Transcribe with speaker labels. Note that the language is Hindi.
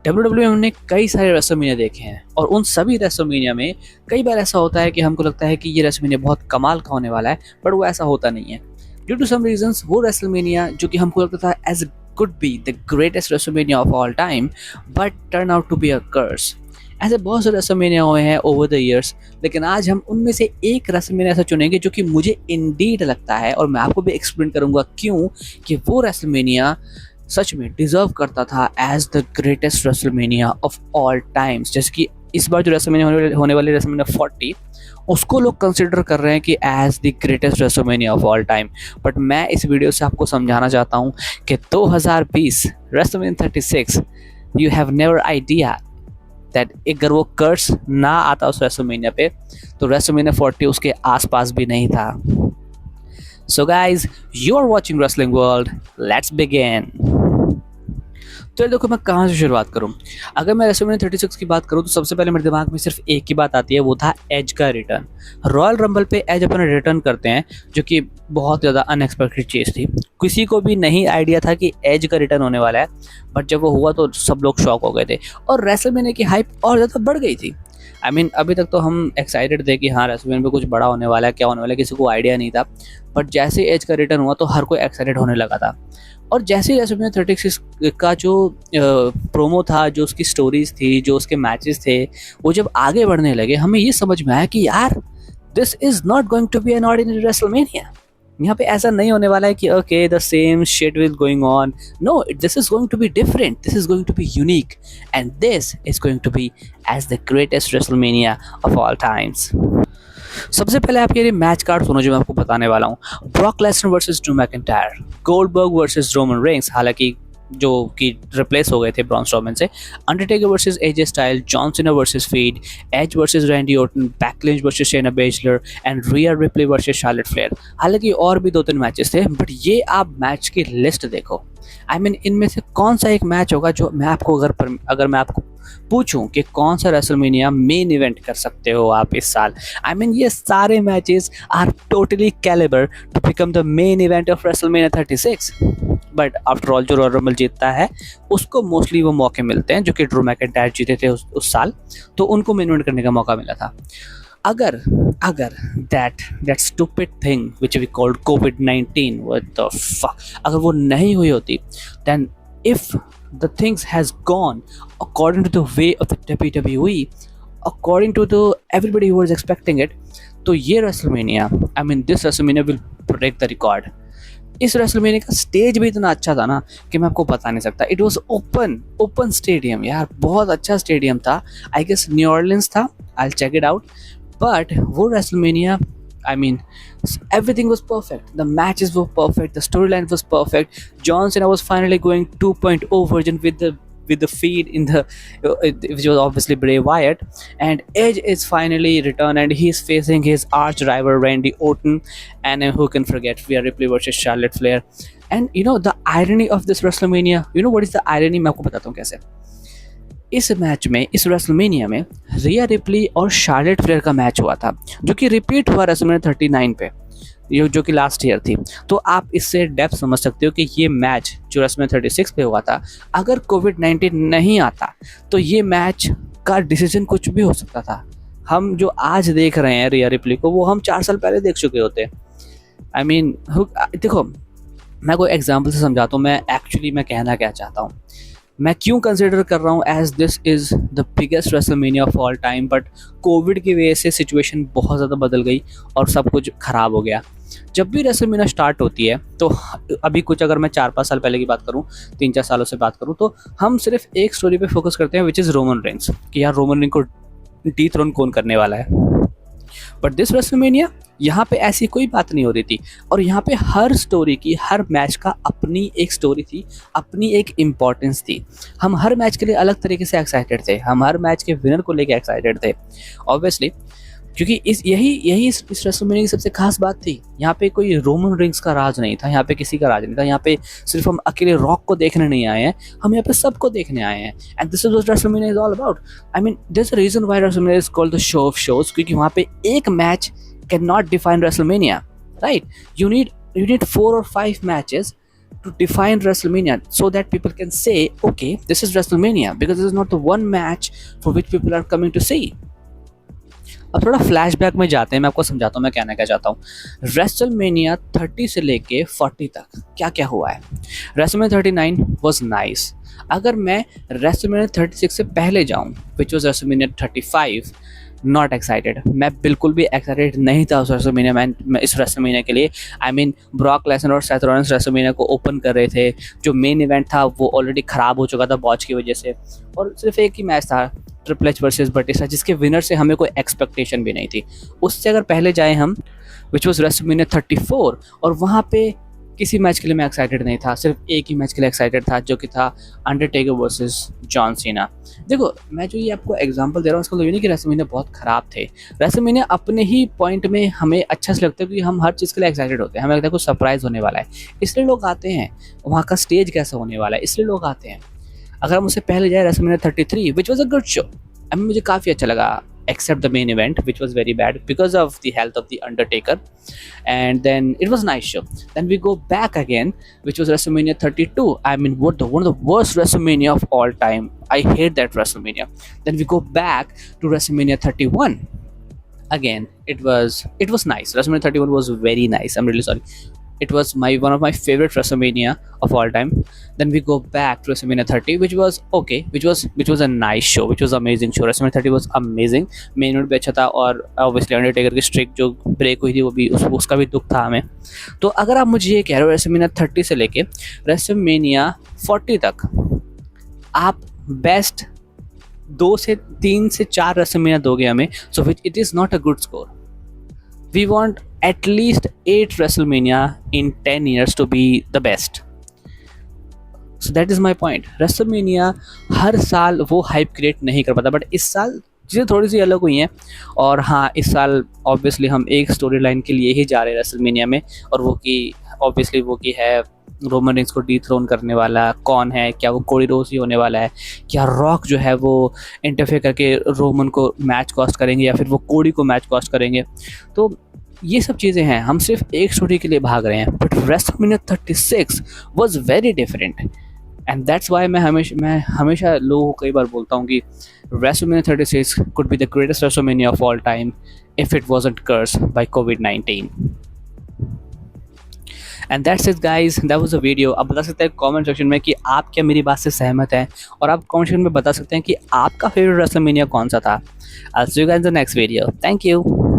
Speaker 1: WWE में हमने कई सारे रेसलमेनिया देखे हैं और उन सभी रेसलमेनिया में कई बार ऐसा होता है कि हमको लगता है कि ये रेसलमेनिया बहुत कमाल का होने वाला है, बट वो ऐसा होता नहीं है। ड्यू टू सम रीजंस वो रेसलमेनिया जो कि हमको लगता था as could be the greatest WrestleMania of all time, but turn out to be a curse. ऐसे बहुत से रेसलमेनिया हुए हैं ओवर द ईयर्स, लेकिन आज हम उनमें से एक रेसलमेनिया ऐसा चुनेंगे जो कि मुझे इंडीड लगता है, और मैं आपको भी एक्सप्लेन करूंगा क्यों कि वो रेसलमेनिया सच में डिजर्व करता था as the greatest WrestleMania of all times. जैसे कि इस बार जो रेसलमेनिया होने वाली रेसलमेनिया 40, उसको लोग कंसिडर कर रहे हैं कि as the greatest WrestleMania of all time. But मैं इस वीडियो से आपको समझाना चाहता हूँ कि 2020 WrestleMania 36, you have never idea that अगर वो कर्स ना आता उस रेसलमेनिया पे तो रेसलमेनिया 40 उसके आसपास भी नहीं था। So guys, you are watching Wrestling World. Let's begin. तो देखो मैं कहाँ से शुरुआत करूँ। अगर मैं रेसलमेनिया 36 की बात करूँ तो सबसे पहले मेरे दिमाग में सिर्फ एक ही बात आती है, वो था एज का रिटर्न। रॉयल रंबल पे एज अपना रिटर्न करते हैं, जो कि बहुत ज़्यादा अनएक्सपेक्टेड चीज़ थी। किसी को भी नहीं आइडिया था कि एज का रिटर्न होने वाला है, बट जब वो हुआ तो सब लोग शॉक हो गए थे और रेसलमेनिया की हाइप और ज़्यादा बढ़ गई थी। अभी तक तो हम एक्साइटेड थे कि हाँ रेसलमेनिया में कुछ बड़ा होने वाला है, क्या होने वाला है किसी को आइडिया नहीं था, बट जैसे एज का रिटर्न हुआ तो हर कोई एक्साइटेड होने लगा था। और जैसे ही रेसलमेनिया 36 का जो प्रोमो था, जो उसकी स्टोरीज थी, जो उसके मैचेस थे, वो जब आगे बढ़ने लगे हमें ये समझ में आया कि यार this is not going to be an ordinary WrestleMania. यहाँ पे ऐसा नहीं होने वाला है कि okay the same shit will going on. No, this is going to be different, this is going to be unique, and this is going to be as the greatest WrestleMania of all times. सबसे पहले आप ये मैच कार्ड सुनो जो मैं आपको बताने वाला हूँ। Brock Lesnar versus Drew McIntyre, Goldberg versus Roman Reigns, हालांकि जो कि रिप्लेस हो गए थे ब्रॉन स्ट्रोमैन से, Undertaker versus AJ Styles, John Cena versus Fiend, Edge versus Randy Orton, Becky Lynch versus Shayna Baszler and Rhea Ripley versus Charlotte Flair. हालांकि और भी 2-3 मैचेस थे, बट ये आप मैच की लिस्ट देखो। इनमें से कौन सा एक मैच होगा जो मैं आपको अगर मैं आपको पूछूं कि कौन सा रेसलमेनिया मेन इवेंट कर सकते हो आप इस साल, ये सारे matches are totally caliber to become the main event of WrestleMania 36। But after all जो रॉयल रंबल जीतता है उसको मोस्टली वो मौके मिलते हैं जो कि ड्रू मैकिंटायर जीते थे उस साल, तो उनको मेन इवेंट करने का मौका मिला था। अगर that stupid thing which we called COVID-19, what the fuck, अगर वो नहीं हुई होती, then if the things has gone according to the way of the WWE, according to the everybody who was expecting it, तो ये WrestleMania, this WrestleMania will break the record। इस रेसलमेनिया का स्टेज भी इतना अच्छा था ना कि मैं आपको बता नहीं सकता। इट वॉज ओपन स्टेडियम यार, बहुत अच्छा स्टेडियम था। आई गेस न्यू ऑर्लिन्स था, I will check it out. But वो WrestleMania, everything was perfect. The matches were perfect. The storyline was perfect. John Cena was finally going 2.0 version with the feed in the which was obviously Bray Wyatt, and Edge is finally returned and he's facing his arch rival Randy Orton, and who can forget Rhea Ripley versus Charlotte Flair। And you know the irony of this WrestleMania, you know what is the irony, मैं आपको बताता हूँ कैसे। इस मैच में, इस रेसलमेनिया में रिया रिप्ली और शार्लेट फ्लेयर का मैच हुआ था, जो कि रिपीट हुआ रेसलमेनिया 39 पे, जो कि लास्ट ईयर थी। तो आप इससे डेप्थ समझ सकते हो कि ये मैच जो रेसलमेनिया 36 पे हुआ था, अगर कोविड-19 नहीं आता तो ये मैच का डिसीजन कुछ भी हो सकता था। हम जो आज देख रहे हैं रिया रिप्ली को, वो हम 4 साल पहले देख चुके होते। देखो मैं कोई एग्जाम्पल से समझाता हूँ मैं कहना क्या चाहता हूँ। मैं क्यों कंसिडर कर रहा हूँ as this is the biggest WrestleMania of all time, but Covid की वजह से सिचुएशन बहुत ज़्यादा बदल गई और सब कुछ ख़राब हो गया। जब भी रेसलमेनिया स्टार्ट होती है तो अभी कुछ, अगर मैं 4-5 साल पहले की बात करूँ, 3-4 सालों से बात करूँ, तो हम सिर्फ एक स्टोरी पे फोकस करते हैं, विच इज़ रोमन रेंस, कि यार रोमन रेंस को डीथ्रोन कौन करने वाला है। बट दिस रेसलमेनिया, यहाँ पे ऐसी कोई बात नहीं हो रही थी, और यहाँ पे हर स्टोरी की, हर मैच का अपनी एक स्टोरी थी, अपनी एक इम्पॉर्टेंस थी। हम हर मैच के लिए अलग तरीके से एक्साइटेड थे, हम हर मैच के विनर को लेके एक्साइटेड थे ऑब्वियसली, क्योंकि यही इस रेसलमेनिया की सबसे खास बात थी। यहाँ पे कोई रोमन रिंग्स का राज नहीं था, यहाँ पे किसी का राज नहीं था, यहाँ पे सिर्फ हम अकेले रॉक को देखने नहीं आए हैं, हम यहाँ पे सबको देखने आए हैं। And this is what WrestleMania is all about. There is a reason why WrestleMania is called the show of shows, क्योंकि वहाँ पे एक match can not define WrestleMania, right? You need 4 or 5 matches to define WrestleMania so that people can say, okay, this is WrestleMania because this is not the one match for which people are coming to see. अब थोड़ा फ्लैशबैक में जाते हैं, मैं आपको समझाता हूँ मैं कहना क्या चाहता हूँ। रेसलमेनिया 30 से लेके 40 तक क्या क्या हुआ है। WrestleMania 39 was nice. अगर मैं रेसलमेनिया 36 से पहले जाऊँ, which was WrestleMania 35, not excited. मैं बिल्कुल भी एक्साइटेड नहीं था उस रेसलमेनिया में, इस रेसलमेनिया के लिए। आई मीन ब्रॉक लेसनर और सेथ रॉलिन्स रेसलमेनिया को ओपन कर रहे थे। जो मेन इवेंट था वो ऑलरेडी ख़राब हो चुका था बॉच की वजह से, और सिर्फ एक ही मैच था, ट्रिपल एच वर्सेस बटिस्टा, जिसके विनर से हमें कोई एक्सपेक्टेशन भी नहीं थी। उससे अगर पहले जाएँ हम, विच वॉज रेसलमेनिया 34, और वहाँ पे किसी मैच के लिए मैं एक्साइटेड नहीं था, सिर्फ एक ही मैच के लिए एक्साइटेड था, जो कि था अंडरटेकर वर्सेस जॉन सीना। देखो, मैं जो ये आपको एग्जांपल दे रहा हूँ इसका तो ये नहीं कि रेसलमेनिया बहुत ख़राब थे। रेसलमेनिया अपने ही पॉइंट में हमें अच्छा से लगता है, क्योंकि हम हर चीज़ के लिए एक्साइटेड होते हैं, हमें लगता है कुछ सरप्राइज़ होने वाला है, इसलिए लोग आते हैं। वहाँ का स्टेज कैसा होने वाला है, इसलिए लोग आते हैं। अगर हम उससे पहले जाए, WrestleMania 33 which was a good show, मुझे काफ़ी अच्छा लगा, except the main event, which was very bad because of the health of the Undertaker. And then it was a nice show. Then we go back again, which was WrestleMania 32. I mean, one of the worst WrestleMania of all time. I hate that WrestleMania. Then we go back to WrestleMania 31. Again, it was nice. WrestleMania 31 was very nice. I'm really sorry. It was one of my favorite WrestleMania of all time. Then we go back to WrestleMania 30, which was okay, which was a nice show, which was amazing show. WrestleMania 30 was amazing. Main event भी अच्छा था, और ऑब्वियसली अंडरटेकर की स्ट्रिक जो ब्रेक हुई थी वो भी उसका भी दुख था हमें। तो अगर आप मुझे ये कह रहे हो WrestleMania 30 से लेके WrestleMania 40 तक आप बेस्ट 2 से 3 से 4 WrestleMania दोगे हमें, so which it is not a good score. We want at least 8 WrestleMania in 10 years to be the best. So that is my point. WrestleMania हर साल वो हाइप क्रिएट नहीं कर पाता, बट इस साल चीज़ें थोड़ी सी अलग हुई हैं। और हाँ, इस साल ऑब्वियसली हम एक स्टोरी लाइन के लिए ही जा रहे हैं WrestleMania में, और वो कि ऑब्वियसली वो कि है रोमन रेंस को डीथ्रोन करने वाला कौन है। क्या वो कोडी रोड्स ही होने वाला है? क्या रॉक जो है वो इंटरफेयर करके रोमन को मैच कॉस्ट करेंगे, या फिर वो कोडी को मैच कॉस्ट करेंगे? तो ये सब चीज़ें हैं, हम सिर्फ एक स्टोरी के लिए भाग रहे हैं। But WrestleMania 36 was very different, and that's why मैं हमेशा लोगों को कई बार बोलता हूँ कि WrestleMania 36 could be the greatest WrestleMania of all time if it wasn't cursed by COVID-19. And that's it guys, that was a video. आप बता सकते हैं कमेंट सेक्शन में कि आप क्या मेरी बात से सहमत हैं, और आप कमेंट सेक्शन में बता सकते हैं कि आपका फेवरेट WrestleMania कौन सा था। I'll see you guys in the next video. Thank you.